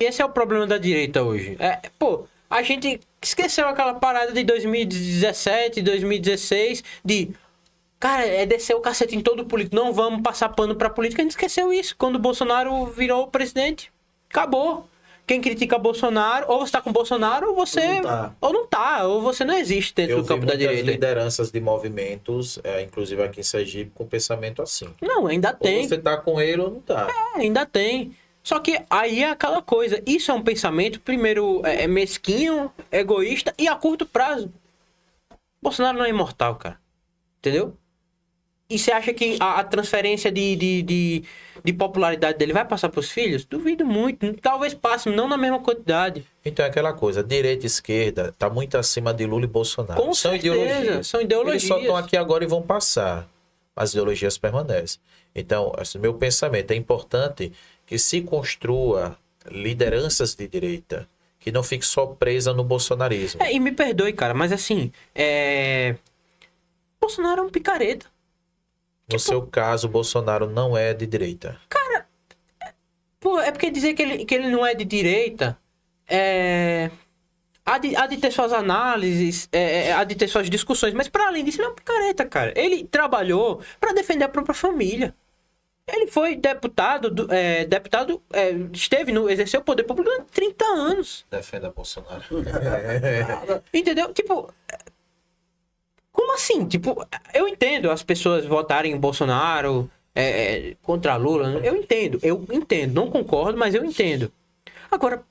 esse é o problema da direita hoje. Pô, a gente esqueceu aquela parada de 2017, 2016, de... Cara, descer o cacete em todo político. Não vamos passar pano pra política. A gente esqueceu isso. Quando o Bolsonaro virou presidente, acabou. Quem critica Bolsonaro, ou você tá com Bolsonaro, ou você... Ou não tá. Ou você não existe dentro do campo da direita. Lideranças de movimentos, inclusive aqui em Sergipe, com pensamento assim. Não, ainda tem. Ou você tá com ele ou não tá. Ainda tem. Só que aí é aquela coisa. Isso é um pensamento, primeiro, mesquinho, egoísta e a curto prazo. Bolsonaro não é imortal, cara. Entendeu? E você acha que a transferência de popularidade dele vai passar pros filhos? Duvido muito. Talvez passe, não na mesma quantidade. Então é aquela coisa, direita e esquerda tá muito acima de Lula e Bolsonaro. Com certeza, são ideologias. Eles só estão aqui agora e vão passar. As ideologias permanecem. Então, assim, meu pensamento é importante que se construa lideranças de direita, que não fique só presa no bolsonarismo. E me perdoe, cara, mas assim, Bolsonaro é um picareta. No seu caso, o Bolsonaro não é de direita. Cara, pô, é porque dizer que ele não é de direita, há de ter suas análises, há de ter suas discussões, mas para além disso, ele é um picareta, cara. Ele trabalhou para defender a própria família. Ele foi exerceu o poder público durante 30 anos. Defenda Bolsonaro. Entendeu? Tipo, como assim? Tipo, eu entendo as pessoas votarem em Bolsonaro contra Lula. Eu entendo. Não concordo, mas eu entendo. Agora,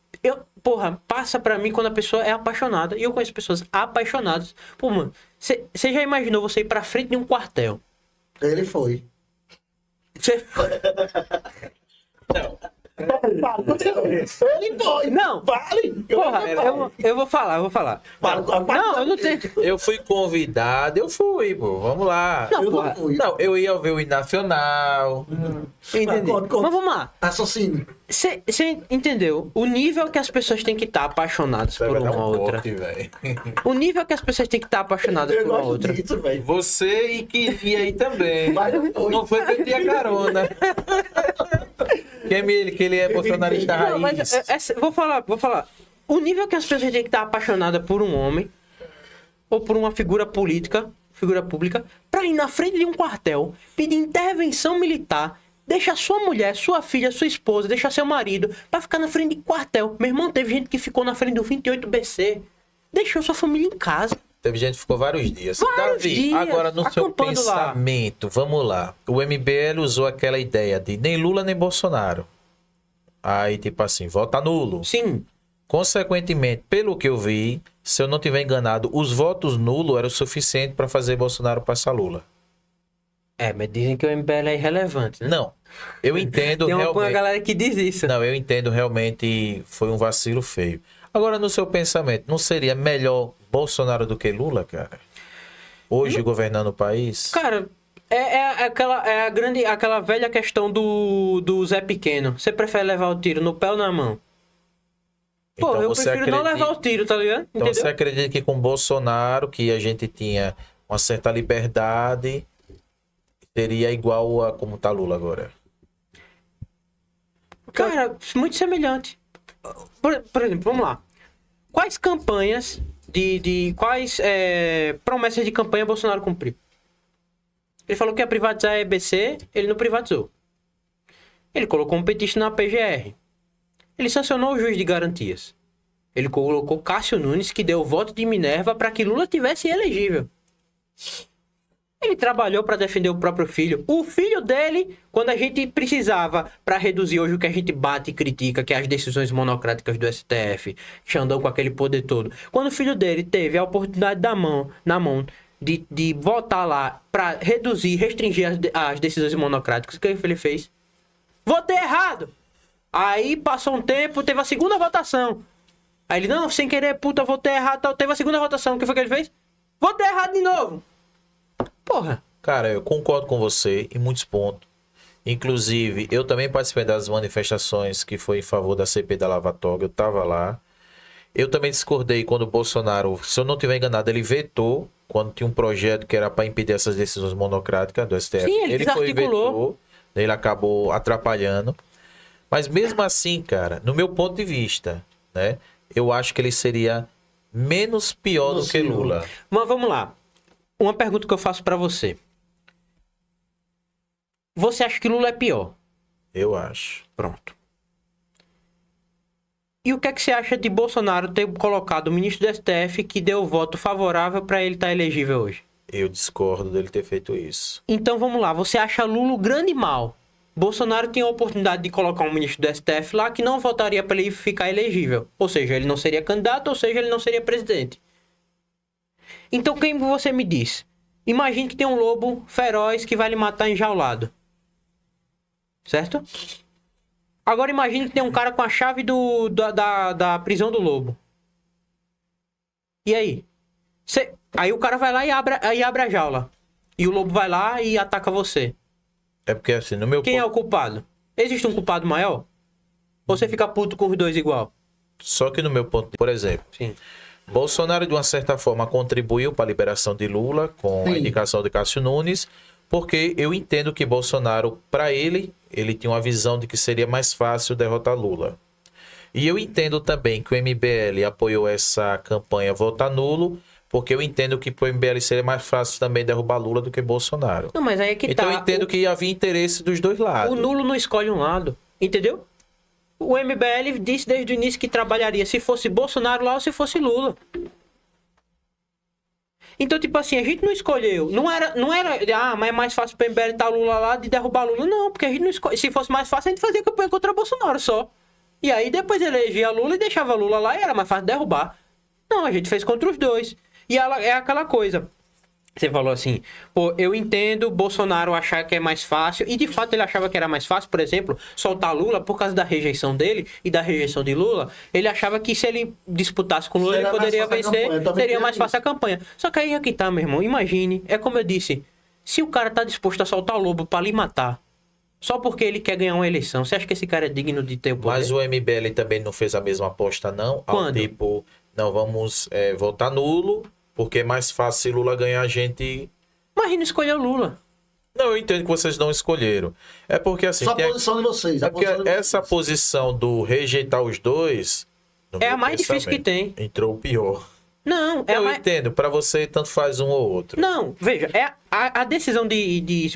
passa pra mim quando a pessoa é apaixonada. E eu conheço pessoas apaixonadas. Pô, mano, você já imaginou você ir pra frente de um quartel? Ele foi. Não. Ele foi. Não. Vale. Porra, eu vou falar. Não, eu não tenho. Eu fui convidado, eu fui, pô. Vamos lá. Não, Eu porra. não fui. Não, eu ia ver o hino nacional. Entendi. Conta. Mas vamos lá. Raciocínio. Você entendeu? O nível que as pessoas têm que estar apaixonadas por uma outra. O nível que as pessoas têm que estar apaixonadas Eu por uma gosto outra. disso, velho. Você e queria aí também. Mas não foi. Não foi que eu tinha carona. Que ele é bolsonarista Não, raiz. mas vou falar. O nível que as pessoas têm que estar apaixonadas por um homem ou por uma figura pública, pra ir na frente de um quartel, pedir intervenção militar, deixar sua mulher, sua filha, sua esposa, deixar seu marido pra ficar na frente de quartel. Meu irmão, teve gente que ficou na frente do 28BC, deixou sua família em casa. Teve gente que ficou vários dias. Vários Davi, dias, agora no seu acampando lá. pensamento, vamos lá. O MBL usou aquela ideia de nem Lula nem Bolsonaro. Aí, tipo assim, vota nulo. Sim. Consequentemente, pelo que eu vi, se eu não tiver enganado, os votos nulos eram o suficiente para fazer Bolsonaro passar Lula. Mas dizem que o MBL é irrelevante, né? Não, eu entendo Tem uma realmente. galera que diz isso. Não, eu entendo realmente foi um vacilo feio. Agora, no seu pensamento, não seria melhor Bolsonaro do que Lula, cara? Hoje governando o país? Cara, aquela velha questão do Zé Pequeno. Você prefere levar o tiro no pé ou na mão? Pô, Então eu você prefiro não levar o tiro, tá ligado? Então Entendeu? você acredita que com Bolsonaro, que a gente tinha uma certa liberdade, seria igual a como tá Lula agora? Cara, muito semelhante. Por exemplo, vamos lá. Quais campanhas quais promessas de campanha Bolsonaro cumpriu? Ele falou que ia privatizar a EBC, ele não privatizou. Ele colocou um petista na PGR. Ele sancionou o juiz de garantias. Ele colocou Cássio Nunes, que deu o voto de Minerva para que Lula tivesse elegível. Ele trabalhou para defender o próprio filho. O filho dele, quando a gente precisava para reduzir hoje o que a gente bate e critica, que é as decisões monocráticas do STF, Xandão com aquele poder todo. Quando o filho dele teve a oportunidade na mão de votar lá para reduzir, restringir as decisões monocráticas, o que ele fez? Votei errado! Aí passou um tempo, teve a segunda votação. Aí ele, não, sem querer, puta, votei errado, tal. Teve a segunda votação, o que foi que ele fez? Votei errado de novo! Porra! Cara, eu concordo com você em muitos pontos. Inclusive, eu também participei das manifestações que foi em favor da CPI da Lava Toga, eu tava lá. Eu também discordei quando o Bolsonaro, se eu não tiver enganado, ele vetou quando tinha um projeto que era para impedir essas decisões monocráticas do STF. Sim, ele foi desarticulou. vetou, ele acabou atrapalhando. Mas mesmo assim, cara, no meu ponto de vista, né? Eu acho que ele seria menos pior do que Lula. Mas vamos lá. Uma pergunta que eu faço pra você. Você acha que Lula é pior? Eu acho. Pronto. E o que é que você acha de Bolsonaro ter colocado o ministro do STF que deu o voto favorável pra ele estar elegível hoje? Eu discordo dele ter feito isso. Então vamos lá. Você acha Lula o grande mal? Bolsonaro tinha a oportunidade de colocar um ministro do STF lá que não votaria para ele ficar elegível. Ou seja, ele não seria candidato, ou seja, ele não seria presidente. Então quem você me diz? Imagine que tem um lobo feroz que vai lhe matar enjaulado. Certo? Agora imagine que tem um cara com a chave da prisão do lobo. E aí? Aí o cara vai lá e abre a jaula. E o lobo vai lá e ataca você. É porque assim, no meu Quem é o culpado? Existe um culpado maior? Ou você fica puto com os dois igual? Só que no meu ponto, por exemplo, Sim. Bolsonaro de uma certa forma contribuiu para a liberação de Lula com a indicação de Cássio Nunes, porque eu entendo que Bolsonaro, para ele tinha uma visão de que seria mais fácil derrotar Lula. E eu entendo também que o MBL apoiou essa campanha Votar Nulo, porque eu entendo que pro MBL seria mais fácil também derrubar Lula do que Bolsonaro. Não, mas aí é que então tá. eu entendo que havia interesse dos dois lados. O nulo não escolhe um lado, entendeu? O MBL disse desde o início que trabalharia se fosse Bolsonaro lá ou se fosse Lula. Então, tipo assim, a gente não escolheu. Não era, mas é mais fácil pro MBL estar Lula lá de derrubar Lula. Não, porque a gente não escolhe. Se fosse mais fácil, a gente fazia campanha contra Bolsonaro só. E aí depois elegia Lula e deixava Lula lá e era mais fácil derrubar. Não, a gente fez contra os dois. E ela é aquela coisa. Você falou assim, pô, eu entendo Bolsonaro achar que é mais fácil, e de fato ele achava que era mais fácil, por exemplo, soltar Lula por causa da rejeição dele e da rejeição de Lula. Ele achava que se ele disputasse com Lula, ele poderia vencer, seria mais fácil a campanha. Só que aí aqui tá, meu irmão, imagine, é como eu disse, se o cara tá disposto a soltar o lobo pra lhe matar, só porque ele quer ganhar uma eleição, você acha que esse cara é digno de ter o poder? Mas o MBL também não fez a mesma aposta, não? Quando? Ao tipo, não, vamos votar nulo, porque é mais fácil se Lula ganhar a gente... Mas ele não escolheu Lula. Não, eu entendo que vocês não escolheram. É porque assim... Só a posição de vocês. É porque essa posição do rejeitar os dois... É a mais difícil que tem. Entrou o pior. Não, é Eu mais... entendo, pra você tanto faz um ou outro. Não, veja, a decisão de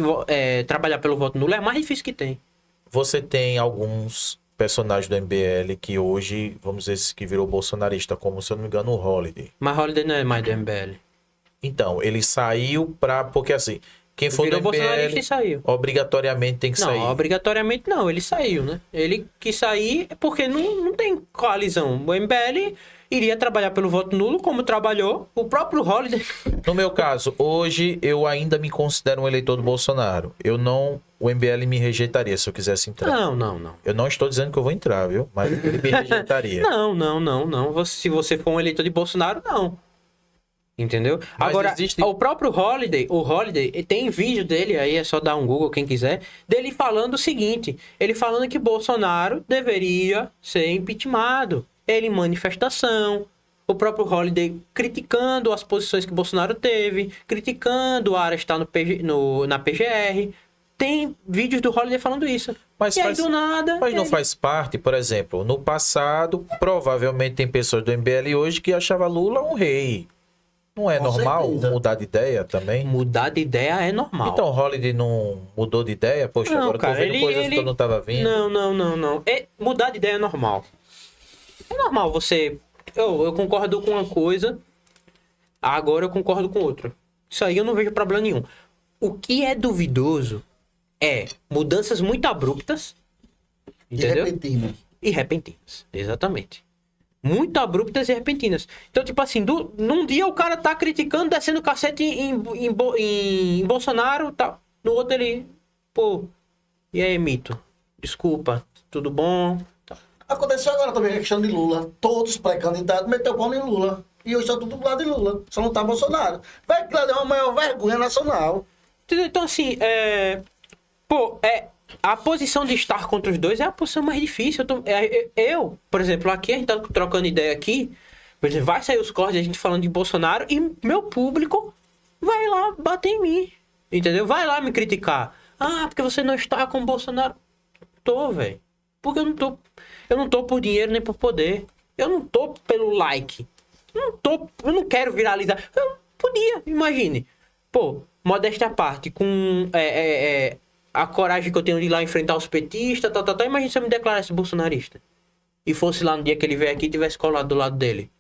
trabalhar pelo voto nulo é a mais difícil que tem. Você tem alguns personagens do MBL que hoje, vamos dizer, que virou bolsonarista, como, se eu não me engano, o Holiday. Mas Holiday não é mais do MBL. Então, ele saiu pra... Porque assim, quem for Virou do bolsonarista MBL, e saiu. obrigatoriamente tem que sair. Não, obrigatoriamente não, ele saiu, né? Ele quis sair porque não tem coalizão. O MBL iria trabalhar pelo voto nulo, como trabalhou o próprio Holiday. No meu caso, hoje eu ainda me considero um eleitor do Bolsonaro. O MBL me rejeitaria se eu quisesse entrar. Não. Eu não estou dizendo que eu vou entrar, viu? Mas ele me rejeitaria. Não. Se você for um eleitor de Bolsonaro, não. Entendeu? Mas Agora, existe... o próprio Holiday, tem vídeo dele, aí é só dar um Google quem quiser, dele falando o seguinte, ele falando que Bolsonaro deveria ser impeachmentado. Ele em manifestação, o próprio Holiday criticando as posições que Bolsonaro teve, criticando a área estar na PGR. Tem vídeos do Holiday falando isso. Mas e aí do nada... Mas não faz parte, por exemplo, no passado, provavelmente tem pessoas do MBL hoje que achavam Lula um rei. Não é Com normal certeza. mudar de ideia também? Mudar de ideia é normal. Então o Holiday não mudou de ideia? Poxa, Não, agora cara, eu tô vendo coisas que eu não tava vendo. Não. Mudar de ideia é normal. É normal você... Eu concordo com uma coisa, agora eu concordo com outra. Isso aí eu não vejo problema nenhum. O que é duvidoso é mudanças muito abruptas, entendeu? E repentinas, exatamente. Muito abruptas e repentinas. Então, tipo assim, num dia o cara tá criticando, descendo o cacete em Bolsonaro, tal. No outro ele, pô, e aí, mito? Desculpa, tudo bom? Aconteceu agora também a questão de Lula. Todos os pré-candidatos meteu pau em Lula. E hoje está tudo do lado de Lula. Só não tá Bolsonaro. Vai que é uma maior vergonha nacional. Entendeu? Então, assim, a posição de estar contra os dois é a posição mais difícil. Eu, por exemplo, aqui a gente tá trocando ideia aqui, por exemplo, vai sair os cortes a gente falando de Bolsonaro e meu público vai lá bater em mim, entendeu? Vai lá me criticar. Ah, porque você não está com o Bolsonaro. Tô, velho. Porque eu não tô por dinheiro nem por poder. Eu não tô pelo like. Eu não quero viralizar. Eu podia, imagine. Pô, modéstia à parte, com a coragem que eu tenho de ir lá enfrentar os petistas, tal. Imagina se eu me declarasse bolsonarista. E fosse lá no dia que ele veio aqui e tivesse colado do lado dele.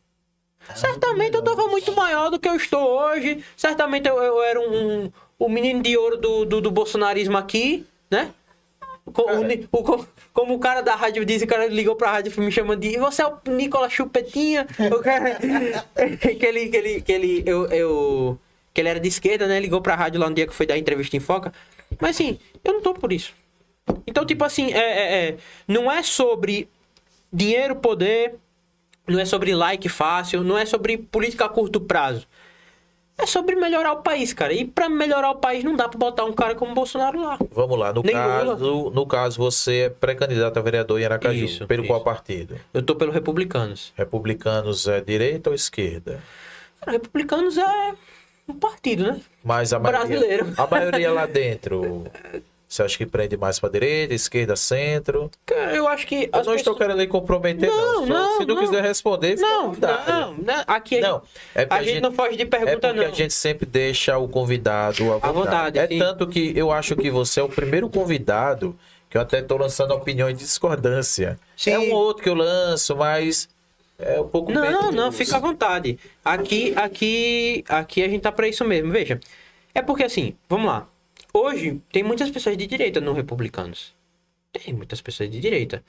Certamente eu tava muito maior do que eu estou hoje. Certamente eu era o menino de ouro do bolsonarismo aqui, né? Como o cara da rádio disse, o cara ligou pra rádio me chamando de você é o Nicolas Chupetinha. O cara, que ele era de esquerda, né? Ligou pra rádio lá no dia que foi dar entrevista em Foca. Mas assim, eu não tô por isso. Então, tipo assim, não é sobre dinheiro, poder, não é sobre like fácil, não é sobre política a curto prazo. É sobre melhorar o país, cara. E pra melhorar o país não dá pra botar um cara como o Bolsonaro lá. Vamos lá, no caso você é pré-candidato a vereador em Aracaju. Isso, pelo isso. qual partido? Eu tô pelo Republicanos. Republicanos é direita ou esquerda? Cara, Republicanos é um partido, né? Mas Brasileiro. A maioria lá dentro, você acha que prende mais pra direita, esquerda, centro? Cara, eu acho que... Eu não estou querendo lhe comprometer, não. Se não quiser responder, fica à vontade. Não. Aqui Não, é porque a gente não foge de pergunta, porque não. a gente sempre deixa o convidado à vontade. sim. Tanto que eu acho que você é o primeiro convidado que eu até estou lançando opiniões de discordância. Sim. É um outro que eu lanço, mas é um pouco menos. Não, fica à vontade. Aqui a gente tá pra isso mesmo. Veja, é porque assim, vamos lá. Hoje tem muitas pessoas de direita no Republicanos. Tem muitas pessoas de direita.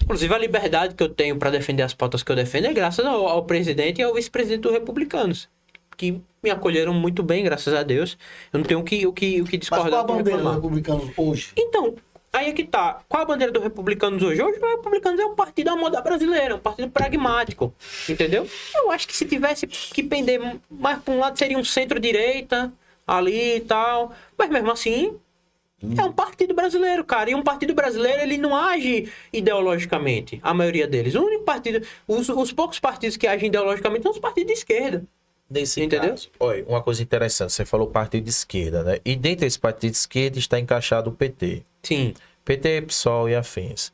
Inclusive a liberdade que eu tenho pra defender as pautas que eu defendo é graças ao presidente e ao vice-presidente do Republicanos, que me acolheram muito bem, graças a Deus. Eu não tenho o que Mas discordar. qual a do bandeira dos reclamar. republicanos hoje? Então, aí é que tá. Qual a bandeira do Republicanos hoje? Hoje o Republicanos é um partido à moda brasileira, um partido pragmático, entendeu? Eu acho que se tivesse que pender mais pra um lado seria um centro-direita, ali e tal. Mas mesmo assim, é um partido brasileiro, cara. E um partido brasileiro, ele não age ideologicamente, a maioria deles. O único partido, os poucos partidos que agem ideologicamente são os partidos de esquerda. Nesse Entendeu? caso, olha, uma coisa interessante, você falou partido de esquerda, né? E dentro desse partido de esquerda está encaixado o PT. Sim. PT, PSOL e afins.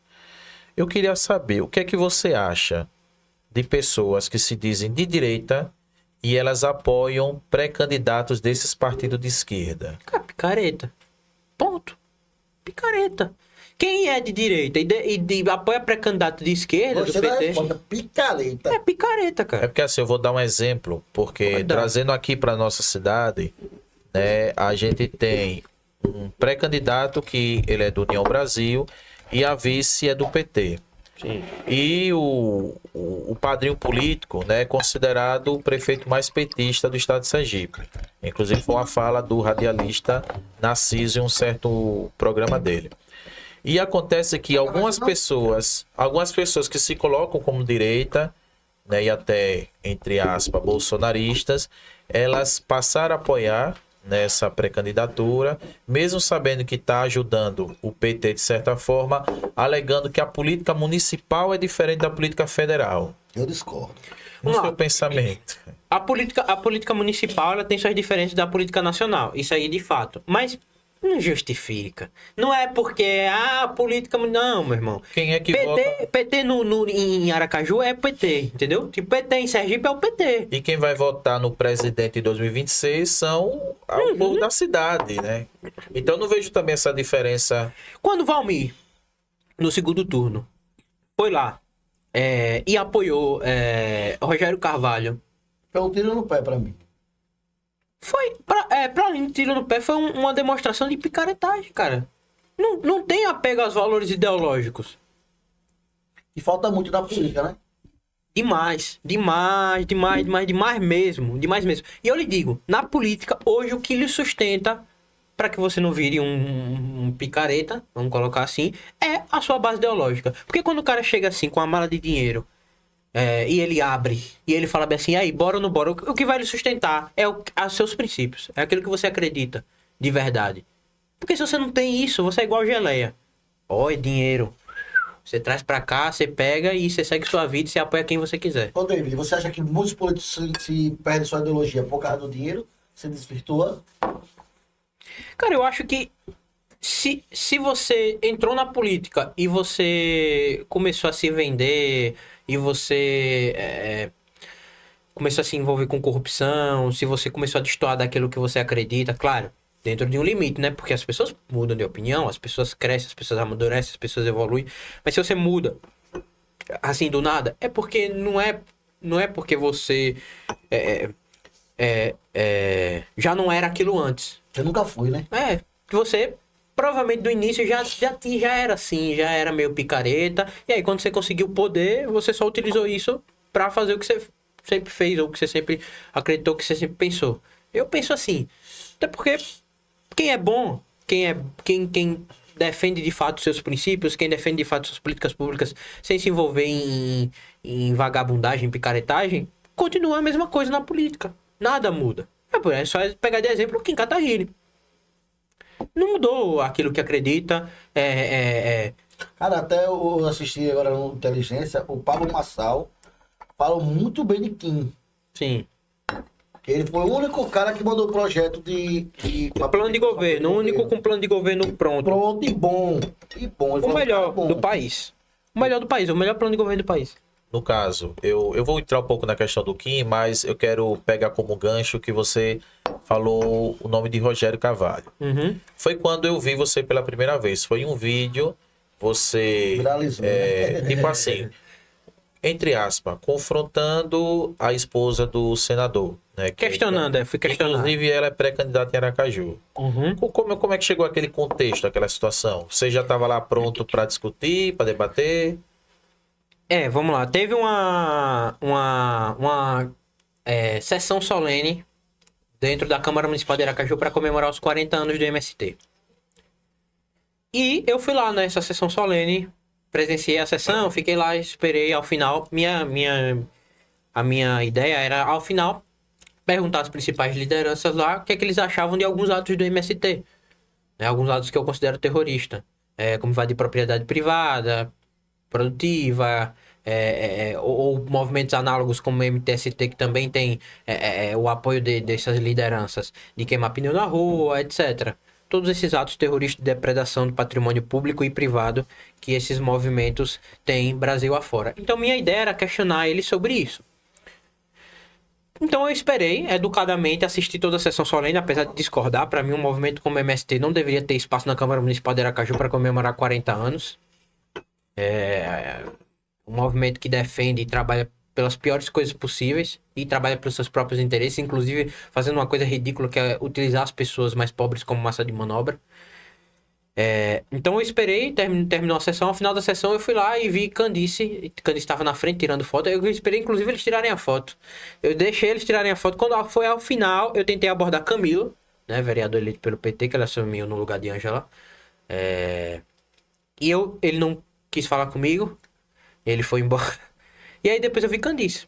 Eu queria saber, o que é que você acha de pessoas que se dizem de direita e elas apoiam pré-candidatos desses partidos de esquerda? Cara, picareta. Ponto. Picareta. Quem é de direita e apoia pré-candidato de esquerda, Você do dá PT, resposta picareta. é picareta, É cara. porque assim, eu vou dar um exemplo, porque Pode dar. trazendo aqui para nossa cidade, né, a gente tem um pré-candidato que ele é do União Brasil e a vice é do PT. Sim. E o padrinho político, né, é considerado o prefeito mais petista do estado de Sergipe. Inclusive foi uma fala do radialista Narciso em um certo programa dele. E acontece que algumas pessoas que se colocam como direita, né, e até, entre aspas, bolsonaristas, elas passaram a apoiar nessa pré-candidatura, mesmo sabendo que está ajudando o PT de certa forma, alegando que a política municipal é diferente da política federal. Eu discordo. No Vamos lá. seu pensamento. A política municipal, ela tem suas diferenças da política nacional. Isso aí, de fato. Mas não justifica. Não é porque a política... Não, meu irmão. Quem é que vota? PT em Aracaju é PT, entendeu? Tipo, PT em Sergipe é o PT. E quem vai votar no presidente em 2026 são o povo da cidade, né? Então eu não vejo também essa diferença. Quando Valmir, no segundo turno, foi lá e apoiou Rogério Carvalho, Foi um tiro no pé pra mim. foi, pra além de tiro no pé, foi uma demonstração de picaretagem, cara. Não tem apego aos valores ideológicos. E falta muito na política, né? Demais mesmo. E eu lhe digo, na política, hoje o que lhe sustenta, para que você não vire um picareta, vamos colocar assim, é a sua base ideológica. Porque quando o cara chega assim, com a mala de dinheiro, e ele abre, e ele fala bem assim, aí, bora ou não bora, o que vai lhe sustentar é os seus princípios, é aquilo que você acredita de verdade. Porque se você não tem isso, você é igual geleia. Ó, é dinheiro. Você traz pra cá, você pega e você segue sua vida e você apoia quem você quiser. Ô, David, você acha que muitos políticos se perdem sua ideologia por causa do dinheiro? Se desvirtua? Cara, eu acho que Se você entrou na política e você começou a se vender e você começou a se envolver com corrupção, se você começou a destoar daquilo que você acredita, claro, dentro de um limite, né? Porque as pessoas mudam de opinião, as pessoas crescem, as pessoas amadurecem, as pessoas evoluem. Mas se você muda, assim, do nada, é porque não é porque você já não era aquilo antes. Você nunca foi, né? Que você provavelmente do início já era assim, já era meio picareta. E aí quando você conseguiu o poder, você só utilizou isso pra fazer o que você sempre fez, ou o que você sempre acreditou, que você sempre pensou. Eu penso assim, até porque quem é bom, quem defende de fato seus princípios, quem defende de fato suas políticas públicas, sem se envolver em vagabundagem, picaretagem, continua a mesma coisa na política. Nada muda. É só pegar de exemplo o Kim Kataguiri. Não mudou aquilo que acredita. Cara, até eu assisti agora no Inteligência, o Pablo Marçal fala muito bem de Kim. Sim. Que ele foi o único cara que mandou o projeto de Plano de governo. O único com plano de governo pronto. Pronto e bom. E bom. Ele O falou, melhor cara, bom. do país. O melhor do país. O melhor plano de governo do país. No caso, eu vou entrar um pouco na questão do Kim, mas eu quero pegar como gancho que você falou o nome de Rogério Carvalho. Uhum. Foi quando eu vi você pela primeira vez. Foi um vídeo, você... Viralizou, né? Tipo assim, entre aspas, confrontando a esposa do senador. Né, Questionando, fui questionando. Inclusive, ela é pré-candidata em Aracaju. Uhum. Como é que chegou aquele contexto, aquela situação? Você já estava lá pronto para discutir, para debater? Vamos lá. Teve uma sessão solene dentro da Câmara Municipal de Aracaju para comemorar os 40 anos do MST. E eu fui lá nessa sessão solene, presenciei a sessão, fiquei lá, esperei ao final. A minha ideia era, ao final, perguntar às principais lideranças lá o que é que eles achavam de alguns atos do MST. Né, alguns atos que eu considero terrorista. Como invadir propriedade privada, produtiva, ou movimentos análogos como o MTST, que também tem o apoio dessas lideranças, de queimar pneu na rua, etc. Todos esses atos terroristas de depredação do patrimônio público e privado que esses movimentos têm Brasil afora. Então minha ideia era questionar ele sobre isso. Então eu esperei, educadamente, assistir toda a sessão solene, apesar de discordar. Para mim, um movimento como o MST não deveria ter espaço na Câmara Municipal de Aracaju para comemorar 40 anos. Um movimento que defende e trabalha pelas piores coisas possíveis e trabalha pelos seus próprios interesses, inclusive fazendo uma coisa ridícula que é utilizar as pessoas mais pobres como massa de manobra. Então eu esperei, terminou a sessão. Ao final da sessão eu fui lá e vi Candice estava na frente tirando foto. Eu esperei inclusive eles tirarem a foto. Eu deixei eles tirarem a foto. Quando foi ao final, eu tentei abordar Camilo, né, vereador eleito pelo PT, que ele assumiu no lugar de Ângela. E ele não quis falar comigo. Ele foi embora. E aí depois eu vi Candice.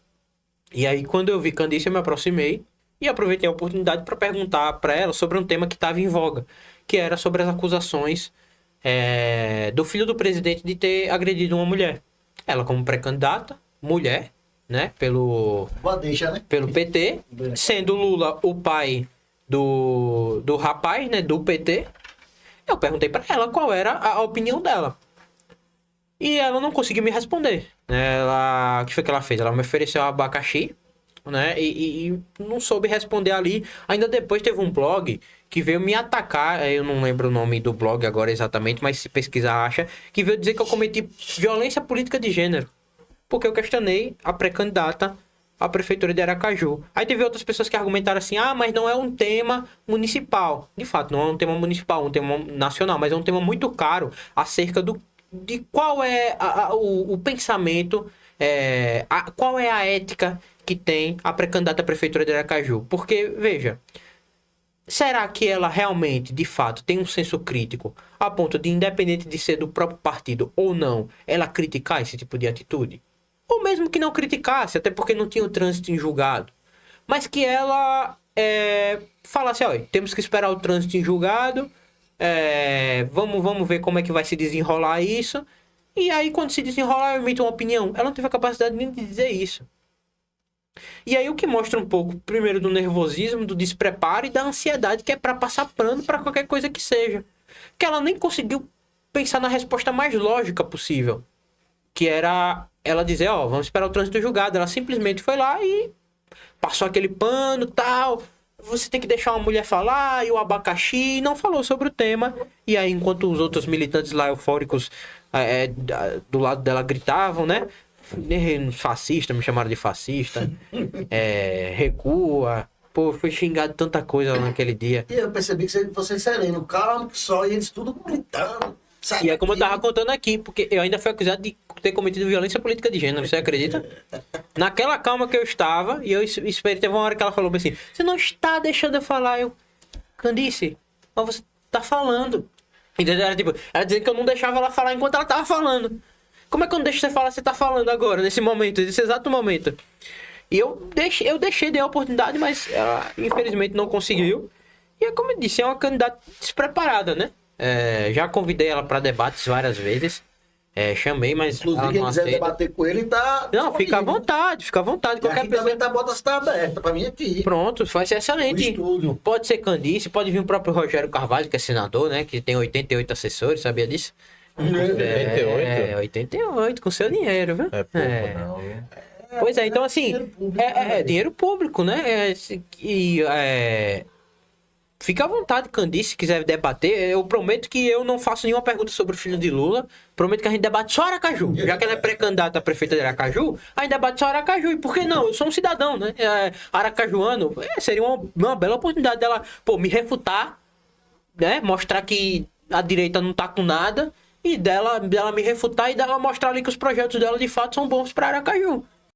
E aí quando eu vi Candice eu me aproximei e aproveitei a oportunidade para perguntar para ela sobre um tema que estava em voga, que era sobre as acusações do filho do presidente de ter agredido uma mulher. Ela como pré-candidata, mulher, né, pelo PT, sendo Lula o pai do rapaz, né, do PT. Eu perguntei para ela qual era a opinião dela. E ela não conseguiu me responder. O que foi que ela fez? Ela me ofereceu um abacaxi, né? E não soube responder ali. Ainda depois teve um blog que veio me atacar. Eu não lembro o nome do blog agora exatamente, mas se pesquisar acha. Que veio dizer que eu cometi violência política de gênero. Porque eu questionei a pré-candidata à prefeitura de Aracaju. Aí teve outras pessoas que argumentaram assim: mas não é um tema municipal. De fato, não é um tema municipal, é um tema nacional. Mas é um tema muito caro acerca de qual é o pensamento, qual é a ética que tem a pré-candidata à prefeitura de Aracaju. Porque, veja, será que ela realmente, de fato, tem um senso crítico a ponto de, independente de ser do próprio partido ou não, ela criticar esse tipo de atitude? Ou mesmo que não criticasse, até porque não tinha o trânsito em julgado, mas que ela falasse: olha, temos que esperar o trânsito em julgado, vamos ver como é que vai se desenrolar isso. E aí, quando se desenrolar, eu emito uma opinião. Ela não teve a capacidade nem de dizer isso. E aí, o que mostra um pouco, primeiro, do nervosismo, do despreparo e da ansiedade que é para passar pano para qualquer coisa que seja. que ela nem conseguiu pensar na resposta mais lógica possível. Que era ela dizer, ó, vamos esperar o trânsito julgado. Ela simplesmente foi lá e passou aquele pano e tal. Você tem que deixar uma mulher falar, e o abacaxi, e não falou sobre o tema. E aí, enquanto os outros militantes lá eufóricos do lado dela gritavam, né? Fascista, me chamaram de fascista. Recua. Pô, fui xingado de tanta coisa lá naquele dia. E eu percebi que você sereno, calmo, que só, e eles tudo gritando. Sai E é como eu daqui. tava contando aqui, porque eu ainda fui acusado de ter cometido violência política de gênero, você acredita? Naquela calma que eu estava, e eu esperei, teve uma hora que ela falou assim, você não está deixando eu falar. Eu, Candice, mas você tá falando. Entendeu? Ela dizendo que eu não deixava ela falar enquanto ela tava falando. Como é que eu não deixo você falar, você tá falando agora, nesse momento, nesse exato momento? E eu deixei, dei a oportunidade, mas ela infelizmente não conseguiu. E é como eu disse, é uma candidata despreparada, né? Já convidei ela para debates várias vezes. Chamei, mas Inclusive, ela quem não quiser aceita. debater com ele, tá. Não, fica à disponível. vontade, fica à vontade. E Qualquer aqui pessoa. também tá, a porta está aberta pra mim aqui. Pronto, vai ser O excelente. estúdio. Pode ser Candice, pode vir o próprio Rogério Carvalho, que é senador, né? Que tem 88 assessores, sabia disso? 88? 88, com seu dinheiro, viu? É pouco, não. Viu? Pois é, então assim, dinheiro público, né? dinheiro público, né? Fica à vontade, Candice, se quiser debater. Eu prometo que eu não faço nenhuma pergunta sobre o filho de Lula. Prometo que a gente debate só Aracaju. Já que ela é pré-candidata a prefeita de Aracaju, a gente debate só Aracaju. E por que não? Eu sou um cidadão, né? Aracajuano. Seria uma bela oportunidade dela, pô, me refutar, né? Mostrar que a direita não tá com nada. E dela me refutar e dela mostrar ali que os projetos dela de fato são bons para Aracaju.